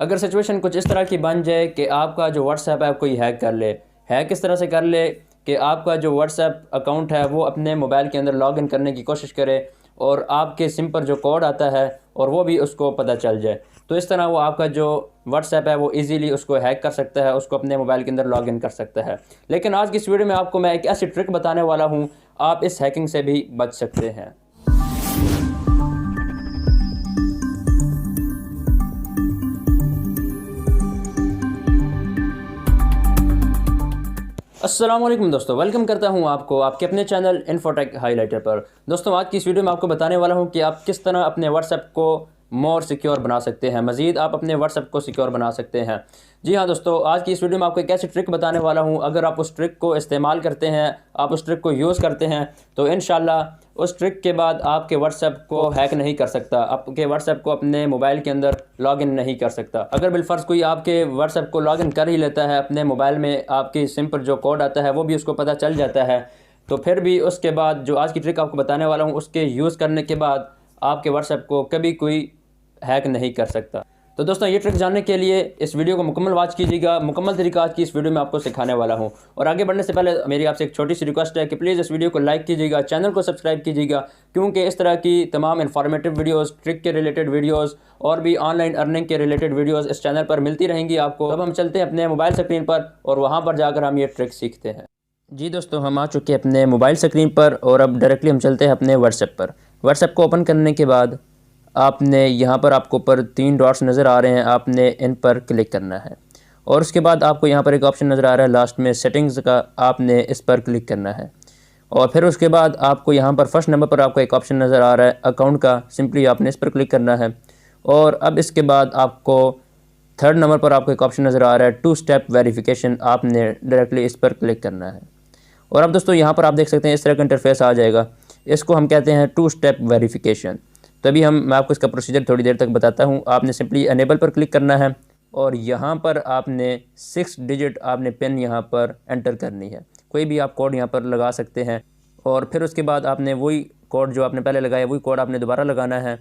अगर सिचुएशन कुछ इस तरह की बन जाए कि आपका जो व्हाट्सएप है कोई हैक कर ले, हैक किस तरह से कर ले कि आपका जो व्हाट्सएप अकाउंट है वो अपने मोबाइल के अंदर लॉगिन करने की कोशिश करे और आपके सिम पर जो कोड आता है और वो भी उसको पता चल जाए, तो इस तरह वो आपका जो व्हाट्सएप है वो इजीली उसको हैक कर सकता है, उसको अपने मोबाइल के अंदर लॉगिन कर सकता है। लेकिन आज की इस वीडियो में आपको मैं एक ऐसी ट्रिक बताने वाला हूँ, आप इस हैकिंग से भी बच सकते हैं। अस्सलामुअलैकुम दोस्तों, वेलकम करता हूं आपको आपके अपने चैनल इन्फोटेक हाईलाइटर पर। दोस्तों आज की इस वीडियो में आपको बताने वाला हूं कि आप किस तरह अपने व्हाट्सएप को मोर सिक्योर बना सकते हैं, मज़ीद आप अपने व्हाट्सएप को सिक्योर बना सकते हैं। जी हाँ दोस्तों, आज की इस वीडियो में आपको एक ऐसी ट्रिक बताने वाला हूं, अगर आप उस ट्रिक को इस्तेमाल करते हैं, आप उस ट्रिक को यूज़ करते हैं, तो इंशाल्लाह उस ट्रिक के बाद आपके व्हाट्सएप को हैक नहीं कर सकता, आपके व्हाट्सएप को अपने मोबाइल के अंदर लॉगिन नहीं कर सकता। अगर बिलफर्ज कोई आपके व्हाट्सएप को लॉगिन कर ही लेता है, अपने मोबाइल में आपकी सिम पर जो कोड आता है वो भी उसको पता चल जाता है, तो फिर भी उसके बाद जो आज की ट्रिक आपको बताने वाला हूँ उसके यूज़ करने के बाद आपके व्हाट्सएप को कभी कोई हैक नहीं कर सकता। तो दोस्तों ये ट्रिक जानने के लिए इस वीडियो को मुकम्मल वॉच कीजिएगा। मुकम्मल तरीका आज की इस वीडियो में आपको सिखाने वाला हूं। और आगे बढ़ने से पहले मेरी आपसे एक छोटी सी रिक्वेस्ट है कि प्लीज़ इस वीडियो को लाइक कीजिएगा, चैनल को सब्सक्राइब कीजिएगा, क्योंकि इस तरह की तमाम इन्फॉर्मेटिव वीडियोस, ट्रिक के रिलेटेड वीडियोस और भी ऑनलाइन अर्निंग के रिलेटेड वीडियोस इस चैनल पर मिलती रहेंगी आपको। अब हम चलते हैं अपने मोबाइल स्क्रीन पर और वहाँ पर जाकर हम ये ट्रिक सीखते हैं। जी दोस्तों, हम आ चुके हैं अपने मोबाइल स्क्रीन पर और अब डायरेक्टली हम चलते हैं अपने व्हाट्सएप पर। व्हाट्सएप को ओपन करने के बाद आपने यहाँ पर आपको ऊपर 3 डॉट्स नज़र आ रहे हैं, आपने इन पर क्लिक करना है और उसके बाद आपको यहाँ पर एक ऑप्शन नज़र आ रहा है लास्ट में सेटिंग्स का, आपने इस पर क्लिक करना है। और फिर उसके बाद आपको यहाँ पर फर्स्ट नंबर पर आपको एक ऑप्शन नज़र आ रहा है अकाउंट का, सिंपली आपने इस पर क्लिक करना है। और अब इसके बाद आपको थर्ड नंबर पर आपको एक ऑप्शन नज़र आ रहा है 2 स्टेप वेरिफिकेशन, आपने डायरेक्टली इस पर क्लिक करना है। और अब दोस्तों यहाँ पर आप देख सकते हैं इस तरह का इंटरफेस आ जाएगा, इसको हम कहते हैं 2 स्टेप वेरिफिकेशन। तो अभी मैं आपको इसका प्रोसीजर थोड़ी देर तक बताता हूँ। आपने सिंपली अनेबल पर क्लिक करना है और यहाँ पर आपने 6 डिजिट आपने पिन यहाँ पर एंटर करनी है, कोई भी आप कोड यहाँ पर लगा सकते हैं। और फिर उसके बाद आपने वही कोड जो आपने पहले लगाया वही कोड आपने दोबारा लगाना है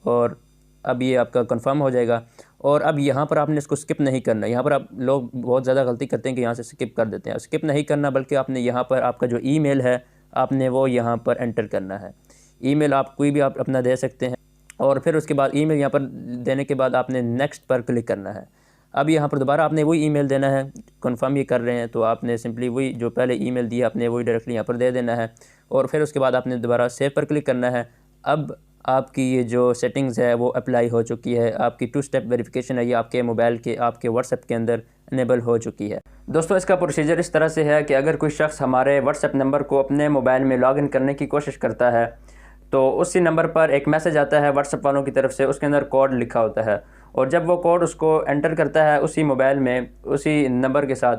और अब ये आपका कंफर्म हो जाएगा। और अब यहाँ पर आपने इसको स्किप नहीं करना। यहाँ पर आप लोग बहुत ज़्यादा गलती करते हैं कि यहाँ से स्किप कर देते हैं, स्किप नहीं करना, बल्कि आपने यहाँ पर आपका जो ईमेल है आपने वो यहाँ पर एंटर करना है। ईमेल आप कोई भी आप अपना दे सकते हैं और फिर उसके बाद ईमेल यहाँ पर देने के बाद आपने नेक्स्ट पर क्लिक करना है। अब यहाँ पर दोबारा आपने वही ईमेल देना है, कंफर्म ये कर रहे हैं तो आपने सिंपली वही जो पहले ईमेल दिया आपने वही डायरेक्टली यहाँ पर दे देना है और फिर उसके बाद आपने दोबारा सेव पर क्लिक करना है। अब आपकी ये जो सेटिंग्स है वो अप्लाई हो चुकी है, आपकी 2 स्टेप वेरिफिकेशन है ये आपके मोबाइल के आपके व्हाट्सएप के अंदर इनेबल हो चुकी है। दोस्तों इसका प्रोसीजर इस तरह से है कि अगर कोई शख्स हमारे व्हाट्सएप नंबर को अपने मोबाइल में लॉगिन करने की कोशिश करता है तो उसी नंबर पर एक मैसेज आता है व्हाट्सएप वालों की तरफ से, उसके अंदर कोड लिखा होता है और जब वो कोड उसको एंटर करता है उसी मोबाइल में उसी नंबर के साथ,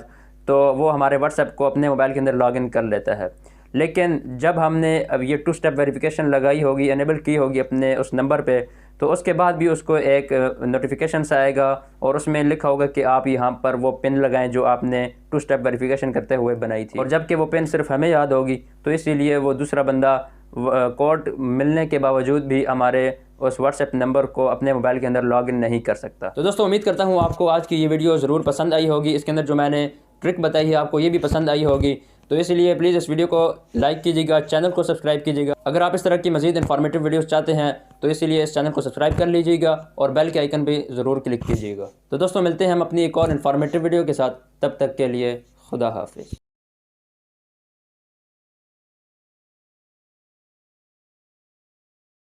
तो वो हमारे व्हाट्सएप को अपने मोबाइल के अंदर लॉगिन कर लेता है। लेकिन जब हमने अब ये 2 स्टेप वेरिफिकेशन लगाई होगी, इनेबल की होगी अपने उस नंबर पे, तो उसके बाद भी उसको एक नोटिफिकेशन आएगा और उसमें लिखा होगा कि आप यहाँ पर वो पिन लगाएं जो आपने 2 स्टेप वेरिफिकेशन करते हुए बनाई थी। और जबकि वो पिन सिर्फ हमें याद होगी, तो इसीलिए वो दूसरा बंदा कोड मिलने के बावजूद भी हमारे उस व्हाट्सएप नंबर को अपने मोबाइल के अंदर लॉगिन नहीं कर सकता। तो दोस्तों उम्मीद करता हूँ आपको आज की ये वीडियो ज़रूर पसंद आई होगी, इसके अंदर जो मैंने ट्रिक बताई है आपको ये भी पसंद आई होगी। तो इसलिए प्लीज़ इस वीडियो को लाइक कीजिएगा, चैनल को सब्सक्राइब कीजिएगा। अगर आप इस तरह की मज़ीद इन्फॉर्मेटिव वीडियोस चाहते हैं तो इसलिए इस चैनल को सब्सक्राइब कर लीजिएगा और बेल के आइकन भी ज़रूर क्लिक कीजिएगा। तो दोस्तों मिलते हैं हम अपनी एक और इन्फॉर्मेटिव वीडियो के साथ, तब तक के लिए खुदा हाफिज़।